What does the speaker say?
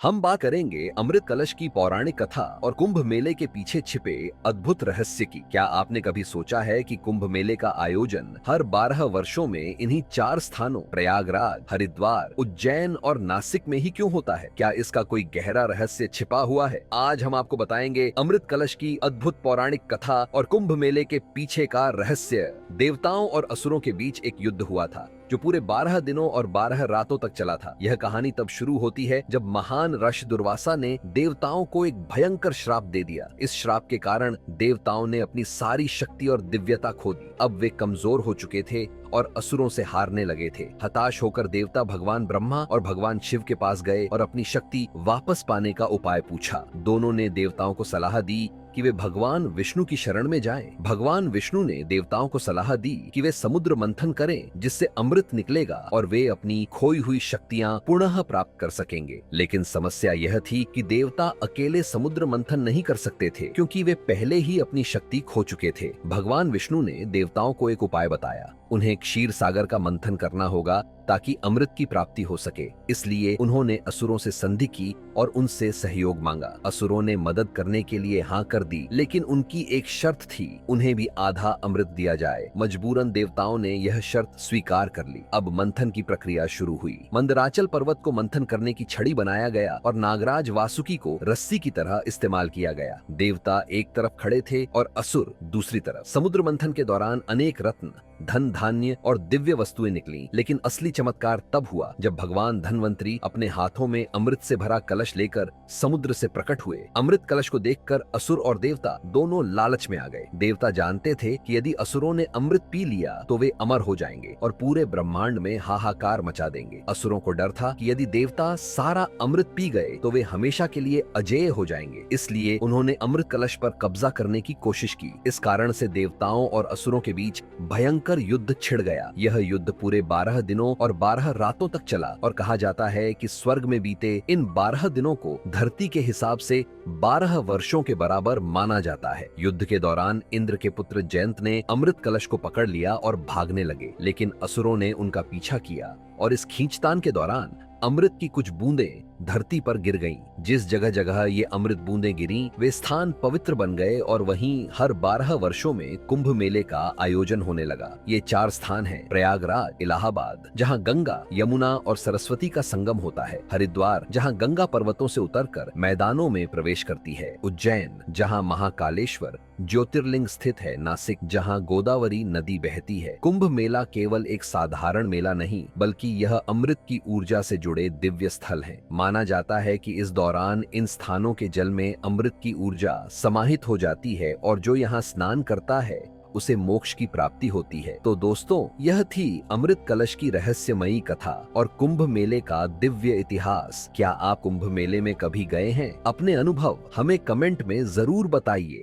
हम बात करेंगे अमृत कलश की पौराणिक कथा और कुंभ मेले के पीछे छिपे अद्भुत रहस्य की। क्या आपने कभी सोचा है कि कुंभ मेले का आयोजन हर 12 वर्षों में इन्हीं 4 स्थानों प्रयागराज, हरिद्वार, उज्जैन और नासिक में ही क्यों होता है? क्या इसका कोई गहरा रहस्य छिपा हुआ है? आज हम आपको बताएंगे अमृत कलश की अद्भुत पौराणिक कथा और कुंभ मेले के पीछे का रहस्य। देवताओं और असुरों के बीच एक युद्ध हुआ था जो पूरे 12 दिनों और 12 रातों तक चला था। यह कहानी तब शुरू होती है जब महान ऋषि दुर्वासा ने देवताओं को एक भयंकर श्राप दे दिया। इस श्राप के कारण देवताओं ने अपनी सारी शक्ति और दिव्यता खो दी। अब वे कमजोर हो चुके थे और असुरों से हारने लगे थे। हताश होकर देवता भगवान ब्रह्मा और भगवान शिव के पास गए और अपनी शक्ति वापस पाने का उपाय पूछा। दोनों ने देवताओं को सलाह दी कि वे भगवान विष्णु की शरण में जाएं। भगवान विष्णु ने देवताओं को सलाह दी कि वे समुद्र मंथन करें जिससे अमृत निकलेगा और वे अपनी खोई हुई शक्तियां पुनः प्राप्त कर सकेंगे। लेकिन समस्या यह थी कि देवता अकेले समुद्र मंथन नहीं कर सकते थे क्योंकि वे पहले ही अपनी शक्ति खो चुके थे। भगवान विष्णु ने देवताओं को एक उपाय बताया। उन्हें क्षीर सागर का मंथन करना होगा ताकि अमृत की प्राप्ति हो सके। इसलिए उन्होंने असुरों से संधि की और उनसे सहयोग मांगा। असुरों ने मदद करने के लिए हाँ कर दी, लेकिन उनकी एक शर्त थी, उन्हें भी आधा अमृत दिया जाए। मजबूरन देवताओं ने यह शर्त स्वीकार कर ली। अब मंथन की प्रक्रिया शुरू हुई। मंदराचल पर्वत को मंथन करने की छड़ी बनाया गया और नागराज वासुकी को रस्सी की तरह इस्तेमाल किया गया। देवता एक तरफ खड़े थे और असुर दूसरी तरफ। समुद्र मंथन के दौरान अनेक रत्न, धन, धान्य और दिव्य वस्तुएं निकली, लेकिन असली चमत्कार तब हुआ जब भगवान धन्वंतरी अपने हाथों में अमृत से भरा कलश लेकर समुद्र से प्रकट हुए। अमृत कलश को देखकर असुर और देवता दोनों लालच में आ गए। देवता जानते थे कि यदि असुरों ने अमृत पी लिया तो वे अमर हो जाएंगे और पूरे ब्रह्मांड में हाहाकार मचा देंगे। असुरों को डर था कि यदि देवता सारा अमृत पी गए तो वे हमेशा के लिए अजेय हो जाएंगे। इसलिए उन्होंने अमृत कलश पर कब्जा करने की कोशिश की। इस कारण से देवताओं और असुरों के बीच भयंकर युद्ध छिड़ गया। यह युद्ध पूरे 12 दिनों और 12 रातों तक चला और कहा जाता है कि स्वर्ग में बीते इन 12 दिनों को धरती के हिसाब से 12 वर्षों के बराबर माना जाता है। युद्ध के दौरान इंद्र के पुत्र जयंत ने अमृत कलश को पकड़ लिया और भागने लगे, लेकिन असुरों ने उनका पीछा किया और इस खींचतान के दौरान अमृत की कुछ बूंदें धरती पर गिर गईं। जिस जगह जगह ये अमृत बूंदें गिरीं, वे स्थान पवित्र बन गए और वहीं हर 12 वर्षों में कुंभ मेले का आयोजन होने लगा। ये 4 स्थान हैं: प्रयागराज, इलाहाबाद जहां गंगा, यमुना और सरस्वती का संगम होता है, हरिद्वार जहां गंगा पर्वतों से उतरकर मैदानों में प्रवेश करती है, उज्जैन जहां महाकालेश्वर ज्योतिर्लिंग स्थित है, नासिक जहां गोदावरी नदी बहती है। कुंभ मेला केवल एक साधारण मेला नहीं, बल्कि यह अमृत की ऊर्जा से जुड़े दिव्य स्थल है। माना जाता है कि इस दौरान इन स्थानों के जल में अमृत की ऊर्जा समाहित हो जाती है और जो यहाँ स्नान करता है उसे मोक्ष की प्राप्ति होती है। तो दोस्तों, यह थी अमृत कलश की रहस्यमयी कथा और कुंभ मेले का दिव्य इतिहास। क्या आप कुंभ मेले में कभी गए हैं? अपने अनुभव हमें कमेंट में जरूर बताइए।